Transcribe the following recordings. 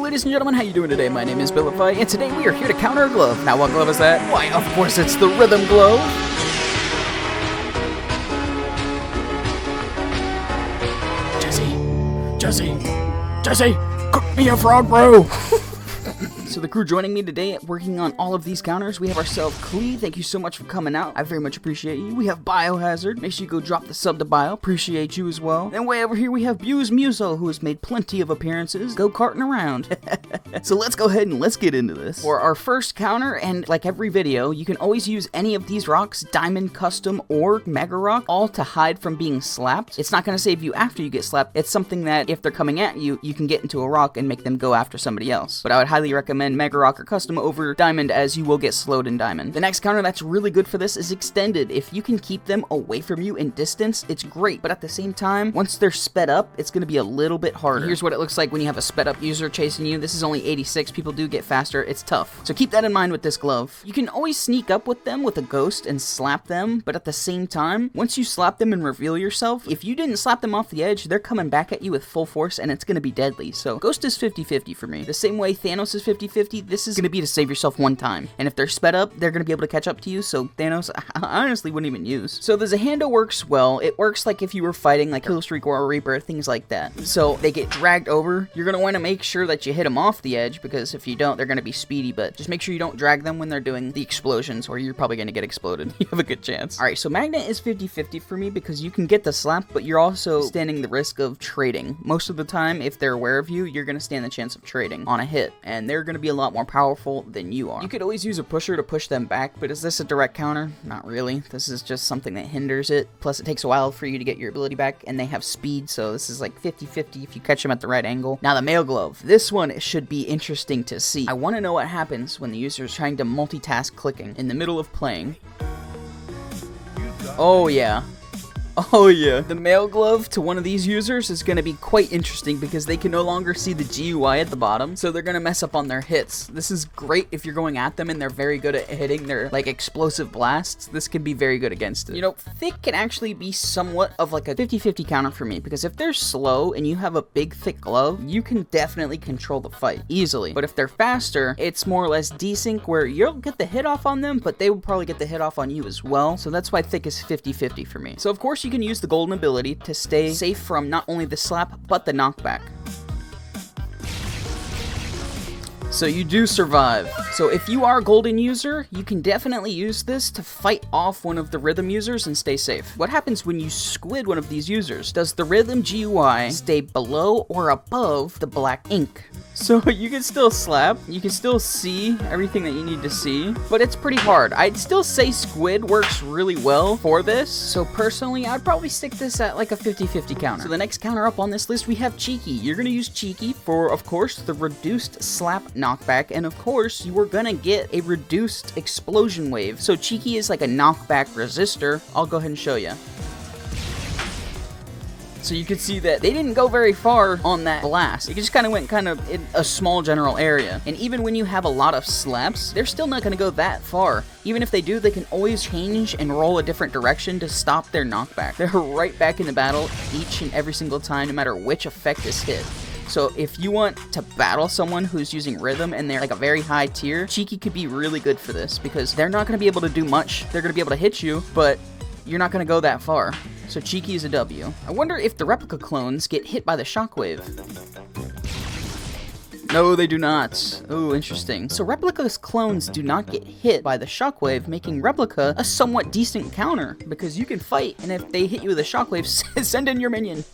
ladies and gentlemen, how you doing today? My name is Bilify, and today we are here to counter a glove. Now what glove is that? Why, of course it's the Rhythm Glove. Jesse, cook me a frog, bro! So the crew joining me today working on all of these counters, we have ourselves Klee. Thank you so much for coming out. I very much appreciate you. We have Biohazard. Make sure you go drop the sub to Bio. Appreciate you as well. And way over here we have Muso, who has made plenty of appearances. Go karting around. So let's go ahead and let's get into this. For our first counter, and like every video, you can always use any of these rocks, Diamond, Custom, or Megarock, all to hide from being slapped. It's not going to save you after you get slapped. It's something that if they're coming at you, you can get into a rock and make them go after somebody else. But I would highly recommend Megarock or Custom over Diamond, as you will get slowed in Diamond. The next counter that's really good for this is Extended. If you can keep them away from you in distance, it's great, but at the same time, once they're sped up, it's going to be a little bit harder. Here's what it looks like when you have a sped up user chasing you. This is only 86. People do get faster. It's tough. So keep that in mind with this glove. You can always sneak up with them with a ghost and slap them, but at the same time, once you slap them and reveal yourself, if you didn't slap them off the edge, they're coming back at you with full force and it's going to be deadly. So ghost is 50-50 for me. The same way Thanos is 50-50, this is going to be to save yourself one time. And if they're sped up, they're going to be able to catch up to you, so Thanos, I honestly wouldn't even use. So the Hando works well. It works like if you were fighting like Killstreak or a Reaper, things like that. So they get dragged over. You're going to want to make sure that you hit them off the edge, because if you don't, they're going to be speedy, but just make sure you don't drag them when they're doing the explosions, or you're probably going to get exploded. You have a good chance. Alright, so Magnet is 50-50 for me, because you can get the slap, but you're also standing the risk of trading. Most of the time, if they're aware of you, you're going to stand the chance of trading on a hit, and they're going to be a lot more powerful than you are. You could always use a pusher to push them back, but is this a direct counter? Not really. This is just something that hinders it. Plus, it takes a while for you to get your ability back, and they have speed, so this is like 50-50 if you catch them at the right angle. Now, the Mail Glove. This one should be interesting to see. I want to know what happens when the user is trying to multitask clicking in the middle of playing. Oh, yeah. Oh yeah, the Mail Glove to one of these users is going to be quite interesting because they can no longer see the GUI at the bottom, so they're going to mess up on their hits. This is great if you're going at them and they're very good at hitting their like explosive blasts. This can be very good against it. You know, thick can actually be somewhat of like a 50-50 counter for me, because if they're slow and you have a big thick glove, you can definitely control the fight easily. But if they're faster, it's more or less desync, where you'll get the hit off on them, but they will probably get the hit off on you as well. So that's why thick is 50-50 for me. So of course you can use the golden ability to stay safe from not only the slap, but the knockback. So you do survive. So if you are a golden user, you can definitely use this to fight off one of the rhythm users and stay safe. What happens when you squid one of these users? Does the rhythm GUI stay below or above the black ink? So you can still slap, you can still see everything that you need to see, but it's pretty hard. I'd still say Squid works really well for this, so personally, I'd probably stick this at like a 50-50 counter. So the next counter up on this list, we have Cheeky. You're gonna use Cheeky for, of course, the reduced slap knockback, and of course, you are gonna get a reduced explosion wave. So Cheeky is like a knockback resistor. I'll go ahead and show you. So you can see that they didn't go very far on that blast. It just kind of went in a small general area. And even when you have a lot of slaps, they're still not going to go that far. Even if they do, they can always change and roll a different direction to stop their knockback. They're right back in the battle each and every single time, no matter which effect is hit. So if you want to battle someone who's using rhythm and they're like a very high tier, Cheeky could be really good for this, because they're not going to be able to do much. They're going to be able to hit you, but you're not going to go that far. So Cheeky is a W. I wonder if the Replica clones get hit by the Shockwave. No, they do not. Oh, interesting. So Replica's clones do not get hit by the Shockwave, making Replica a somewhat decent counter, because you can fight, and if they hit you with a Shockwave, send in your minion.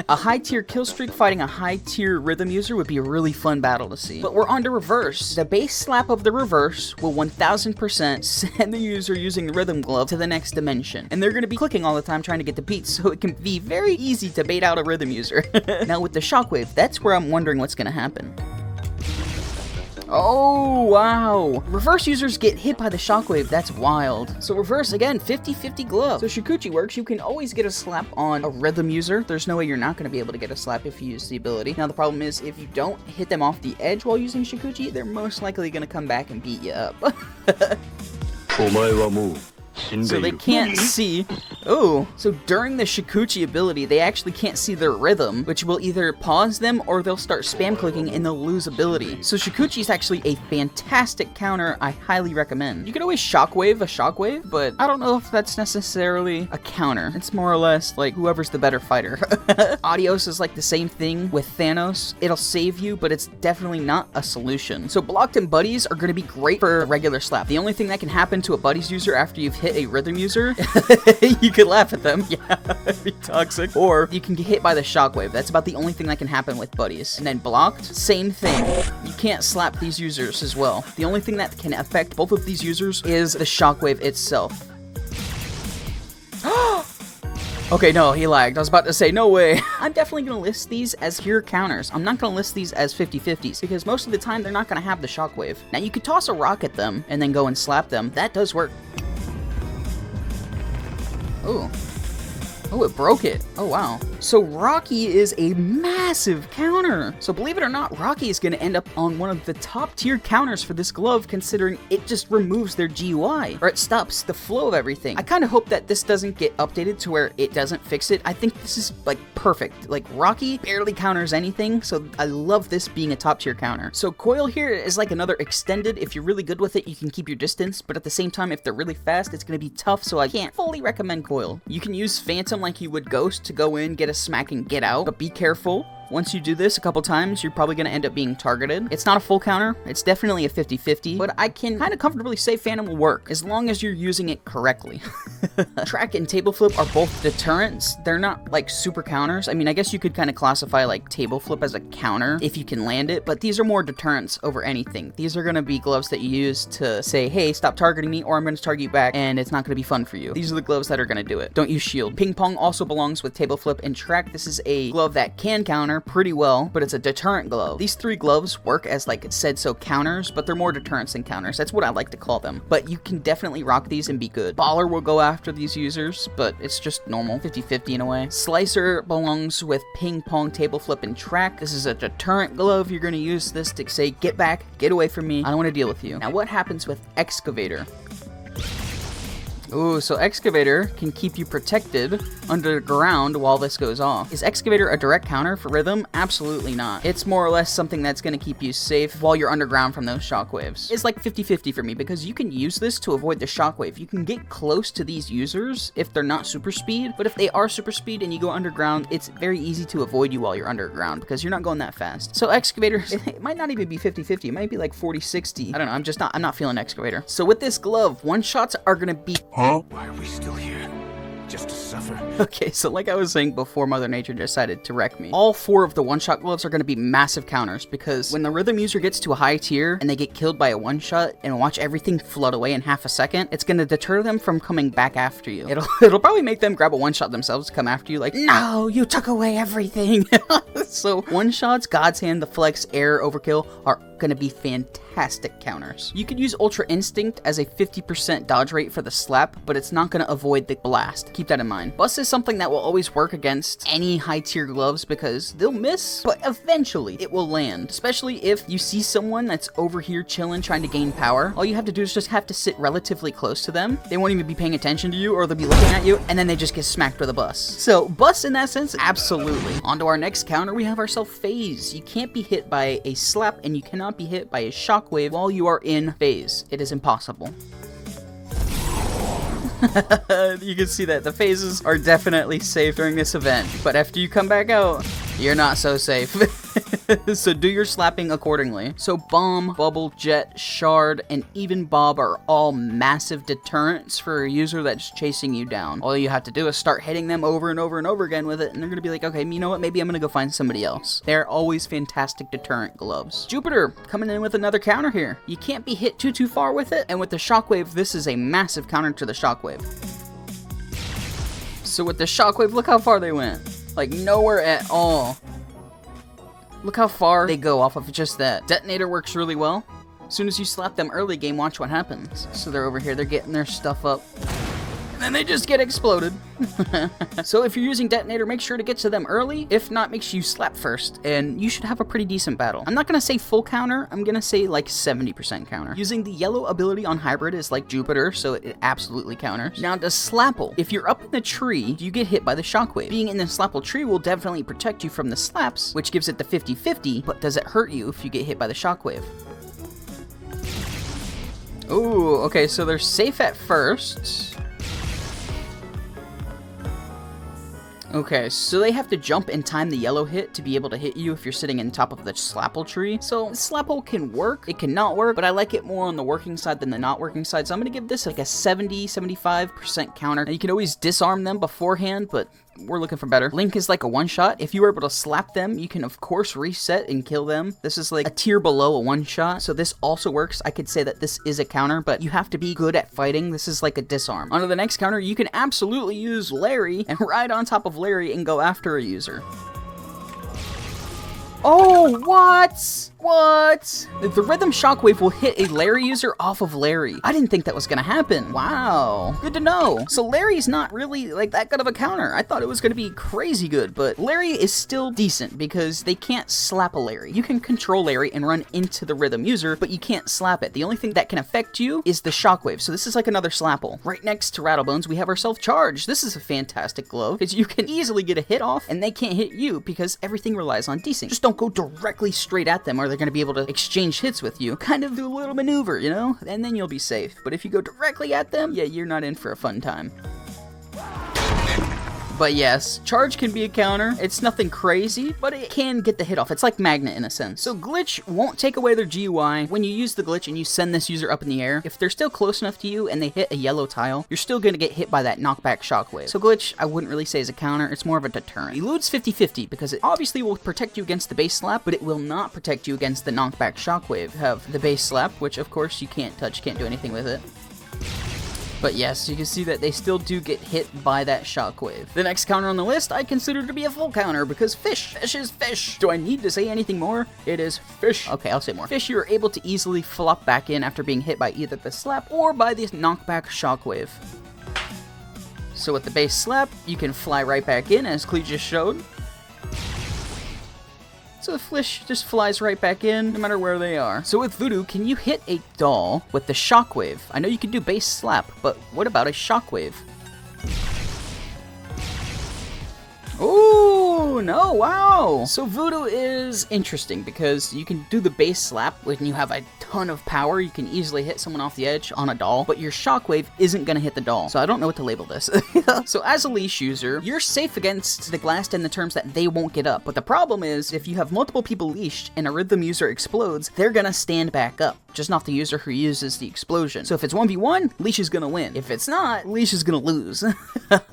A high-tier killstreak fighting a high-tier rhythm user would be a really fun battle to see. But we're on to reverse. The base slap of the reverse will 1000% send the user using the rhythm glove to the next dimension. And they're going to be clicking all the time trying to get the beats, so it can be very easy to bait out a rhythm user. Now with the Shockwave, that's where I'm wondering what's going to happen. Oh, wow. Reverse users get hit by the Shockwave. That's wild. So reverse, again, 50-50 glove. So Shukuchi works. You can always get a slap on a rhythm user. There's no way you're not going to be able to get a slap if you use the ability. Now, the problem is if you don't hit them off the edge while using Shukuchi, they're most likely going to come back and beat you up. So they can't see. Oh, so during the Shukuchi ability, they actually can't see their rhythm, which will either pause them or they'll start spam clicking and they'll lose ability. So Shukuchi is actually a fantastic counter I highly recommend. You could always Shockwave a Shockwave, but I don't know if that's necessarily a counter. It's more or less like whoever's the better fighter. Adios is like the same thing with Thanos. It'll save you, but it's definitely not a solution. So blocked and buddies are going to be great for a regular slap. The only thing that can happen to a buddies user after you've hit a rhythm user, you could laugh at them. Yeah, it'd be toxic. Or you can get hit by the Shockwave. That's about the only thing that can happen with buddies. And then blocked, same thing. You can't slap these users as well. The only thing that can affect both of these users is the Shockwave itself. Okay, no, he lagged. I was about to say, no way. I'm definitely going to list these as pure counters. I'm not going to list these as 50-50s because most of the time they're not going to have the Shockwave. Now, you could toss a rock at them and then go and slap them. That does work. Ooh. Oh, it broke it. Oh, wow. So Rocky is a massive counter. So believe it or not, Rocky is going to end up on one of the top tier counters for this glove, considering it just removes their GUI, or it stops the flow of everything. I kind of hope that this doesn't get updated to where it doesn't fix it. I think this is like perfect. Like Rocky barely counters anything, so I love this being a top tier counter. So Coil here is like another extended. If you're really good with it, you can keep your distance, but at the same time, if they're really fast, it's going to be tough, so I can't fully recommend Coil. You can use Phantom like you would Ghost to go in, get a smack, and get out, but be careful. Once you do this a couple times, you're probably going to end up being targeted. It's not a full counter. It's definitely a 50-50, but I can kind of comfortably say Phantom will work as long as you're using it correctly. Track and Tableflip are both deterrents. They're not like super counters. I mean, I guess you could kind of classify like Tableflip as a counter if you can land it, but these are more deterrents over anything. These are going to be gloves that you use to say, hey, stop targeting me, or I'm going to target you back, and it's not going to be fun for you. These are the gloves that are going to do it. Don't use shield. Ping Pong also belongs with Tableflip and Track. This is a glove that can counter pretty well, but it's a deterrent glove. These three gloves work as like it said so counters, but they're more deterrents than counters. That's what I like to call them. But you can definitely rock these and be good. Baller will go after these users, but it's just normal 50-50 in a way. Slicer belongs with Ping Pong, Tableflip, and Track. This is a deterrent glove. You're going to use this to say, get back, get away from me. I don't want to deal with you. Now, what happens with Excavator? Ooh, so Excavator can keep you protected underground while this goes off. Is Excavator a direct counter for rhythm? Absolutely not. It's more or less something that's going to keep you safe while you're underground from those shockwaves. It's like 50-50 for me because you can use this to avoid the shockwave. You can get close to these users if they're not super speed, but if they are super speed and you go underground, it's very easy to avoid you while you're underground because you're not going that fast. So Excavator, it might not even be 50-50. It might be like 40-60. I don't know. I'm not feeling Excavator. So with this glove, one shots are going to be... Why are we still here? Just to suffer? Okay, so like I was saying before Mother Nature decided to wreck me, all four of the one-shot gloves are going to be massive counters because when the rhythm user gets to a high tier and they get killed by a one-shot and watch everything flood away in half a second, it's going to deter them from coming back after you. It'll probably make them grab a one-shot themselves to come after you like, no, you took away everything. So one-shots, God's Hand, the Flex, Air, Overkill are going to be fantastic counters. You could use Ultra Instinct as a 50% dodge rate for the slap, but it's not going to avoid the blast. Keep that in mind. Bust is something that will always work against any high tier gloves because they'll miss, but eventually it will land. Especially if you see someone that's over here chilling trying to gain power. All you have to do is just have to sit relatively close to them. They won't even be paying attention to you or they'll be looking at you and then they just get smacked with a bus. So bust in that sense, absolutely. On to our next counter, we have ourselves Phase. You can't be hit by a slap and you cannot be hit by a shockwave while you are in phase. It is impossible. You can see that the phases are definitely safe during this event, but after you come back out, you're not so safe. So do your slapping accordingly. So Bomb, Bubble, Jet, Shard, and even Bob are all massive deterrents for a user that's chasing you down. All you have to do is start hitting them over and over and over again with it, and they're going to be like, okay, you know what, maybe I'm going to go find somebody else. They're always fantastic deterrent gloves. Jupiter, coming in with another counter here. You can't be hit too far with it, and with the Shockwave, this is a massive counter to the Shockwave. So with the Shockwave, look how far they went. Like, nowhere at all. Look how far they go off of just that. Detonator works really well. As soon as you slap them early game, watch what happens. So they're over here, they're getting their stuff up. And then they just get exploded. So if you're using Detonator, make sure to get to them early. If not, make sure you slap first, and you should have a pretty decent battle. I'm not gonna say full counter, I'm gonna say like 70% counter. Using the yellow ability on Hybrid is like Jupiter, so it absolutely counters. Now to Slapple. If you're up in the tree, you get hit by the Shockwave. Being in the Slapple tree will definitely protect you from the slaps, which gives it the 50-50, but does it hurt you if you get hit by the Shockwave? Ooh, okay, so they're safe at first. Okay, so they have to jump and time the yellow hit to be able to hit you if you're sitting on top of the Slapple tree. So Slapple can work, it cannot work, but I like it more on the working side than the not working side. So I'm gonna give this like a 70-75% counter. Now you can always disarm them beforehand, but we're looking for better. Link is like a one-shot. If you were able to slap them, you can of course reset and kill them. This is like a tier below a one-shot, so this also works. I could say that this is a counter, but you have to be good at fighting. This is like a disarm. On to the next counter, you can absolutely use Larry and ride on top of Larry and go after a user. Oh, what? What? The Rhythm Shockwave will hit a Larry user off of Larry. I didn't think that was gonna happen. Wow. Good to know. So Larry's not really like that good of a counter. I thought it was gonna be crazy good, but Larry is still decent because they can't slap a Larry. You can control Larry and run into the Rhythm user, but you can't slap it. The only thing that can affect you is the Shockwave. So this is like another Slapple. Right next to Rattlebones, we have our Self-Charge. This is a fantastic glove because you can easily get a hit off and they can't hit you because everything relies on desync. Just don't go directly straight at them or they're going to be able to exchange hits with you. Kind of do a little maneuver, you know? And then you'll be safe. But if you go directly at them, yeah, you're not in for a fun time. But yes, charge can be a counter. It's nothing crazy, but it can get the hit off. It's like Magnet in a sense. So glitch won't take away their GUI. When you use the glitch and you send this user up in the air, if they're still close enough to you and they hit a yellow tile, you're still going to get hit by that knockback shockwave. So glitch, I wouldn't really say is a counter. It's more of a deterrent. Elude's 50-50 because it obviously will protect you against the base slap, but it will not protect you against the knockback shockwave. Have the base slap, which of course you can't touch, can't do anything with it. But yes, you can see that they still do get hit by that shockwave. The next counter on the list I consider to be a full counter because fish. Fish is fish. Do I need to say anything more? It is fish. Okay, I'll say more. Fish, you are able to easily flop back in after being hit by either the slap or by the knockback shockwave. So with the base slap, you can fly right back in as Clee just showed. So the fish just flies right back in, no matter where they are. So with Voodoo, can you hit a doll with the shockwave? I know you can do base slap, but what about a shockwave? Oh, no, wow. So Voodoo is interesting because you can do the base slap when you have a ton of power. You can easily hit someone off the edge on a doll, but your shockwave isn't going to hit the doll. So I don't know what to label this. So as a leash user, you're safe against the blast in the terms that they won't get up. But the problem is if you have multiple people leashed and a rhythm user explodes, they're going to stand back up. Just not the user who uses the explosion. So if it's 1v1, Leash is gonna win. If it's not, Leash is gonna lose.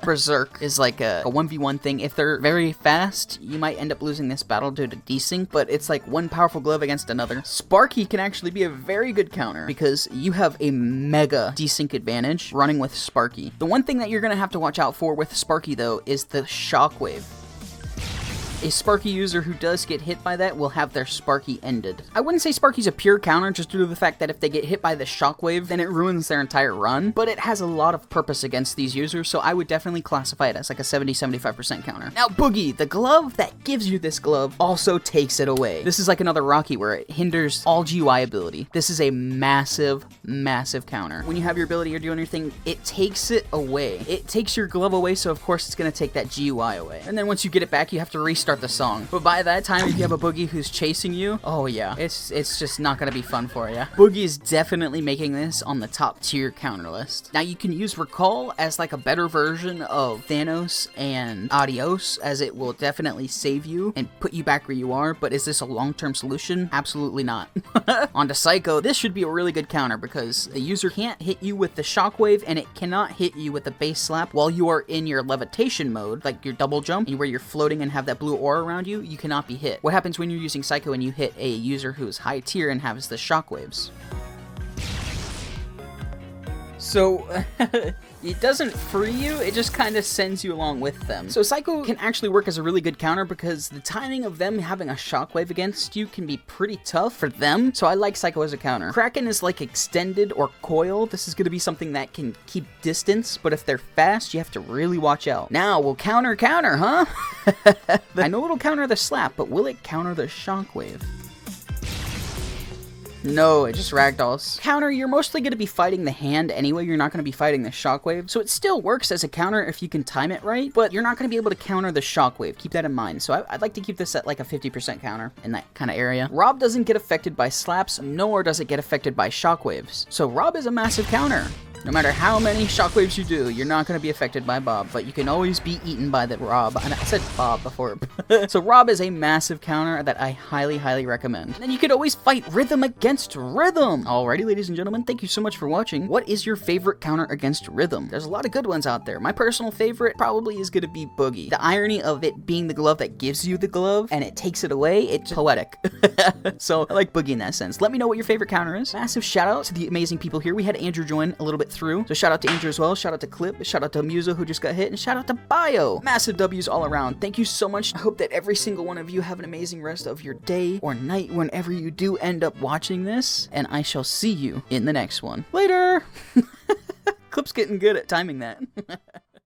Berserk is like a 1v1 thing. If they're very fast, you might end up losing this battle due to desync, but it's like one powerful glove against another. Sparky can actually be a very good counter because you have a mega desync advantage running with Sparky. The one thing that you're gonna have to watch out for with Sparky though is the shockwave. A Sparky user who does get hit by that will have their Sparky ended. I wouldn't say Sparky's a pure counter just due to the fact that if they get hit by the shockwave, then it ruins their entire run, but it has a lot of purpose against these users, so I would definitely classify it as like a 70-75% counter. Now Boogie, the glove that gives you this glove, also takes it away. This is like another Rocky where it hinders all GUI ability. This is a massive, massive counter. When you have your ability or doing your thing, it takes it away. It takes your glove away, so of course it's gonna take that GUI away. And then once you get it back, you have to restart the song. But by that time, if you have a Boogie who's chasing you, oh yeah, it's just not gonna be fun for you. Boogie is definitely making this on the top tier counter list. Now you can use Recall as like a better version of Thanos and Adios, as it will definitely save you and put you back where you are, but is this a long-term solution? Absolutely not. On to Psycho, this should be a really good counter because the user can't hit you with the shockwave and it cannot hit you with the base slap while you are in your levitation mode, like your double jump, where you're floating and have that blue aura around you, you cannot be hit. What happens when you're using Psycho and you hit a user who is high tier and has the shockwaves? So, it doesn't free you, it just kind of sends you along with them. So Psycho can actually work as a really good counter because the timing of them having a Shockwave against you can be pretty tough for them, so I like Psycho as a counter. Kraken is like extended or Coil. This is going to be something that can keep distance, but if they're fast, you have to really watch out. Now, we'll counter, huh? I know it'll counter the slap, but will it counter the Shockwave? No, it just ragdolls. Counter, you're mostly going to be fighting the hand anyway, you're not going to be fighting the Shockwave, so it still works as a counter if you can time it right, but you're not going to be able to counter the Shockwave, keep that in mind. So I'd like to keep this at like a 50% counter in that kind of area. Rob doesn't get affected by slaps, nor does it get affected by Shockwaves, so Rob is a massive counter. No matter how many Shockwaves you do, you're not going to be affected by Bob, but you can always be eaten by the Rob. And I said Bob before. So Rob is a massive counter that I highly, highly recommend. And then you could always fight Rhythm against Rhythm. Alrighty, ladies and gentlemen, thank you so much for watching. What is your favorite counter against Rhythm? There's a lot of good ones out there. My personal favorite probably is going to be Boogie. The irony of it being the glove that gives you the glove and it takes it away, it's poetic. So I like Boogie in that sense. Let me know what your favorite counter is. Massive shout out to the amazing people here. We had Andrew join a little bit through. So shout out to Andrew as well, shout out to Clip, shout out to Muso who just got hit, and shout out to Bio. Massive W's all around. Thank you so much. I hope that every single one of you have an amazing rest of your day or night whenever you do end up watching this, and I shall see you in the next one. Later! Clip's getting good at timing that.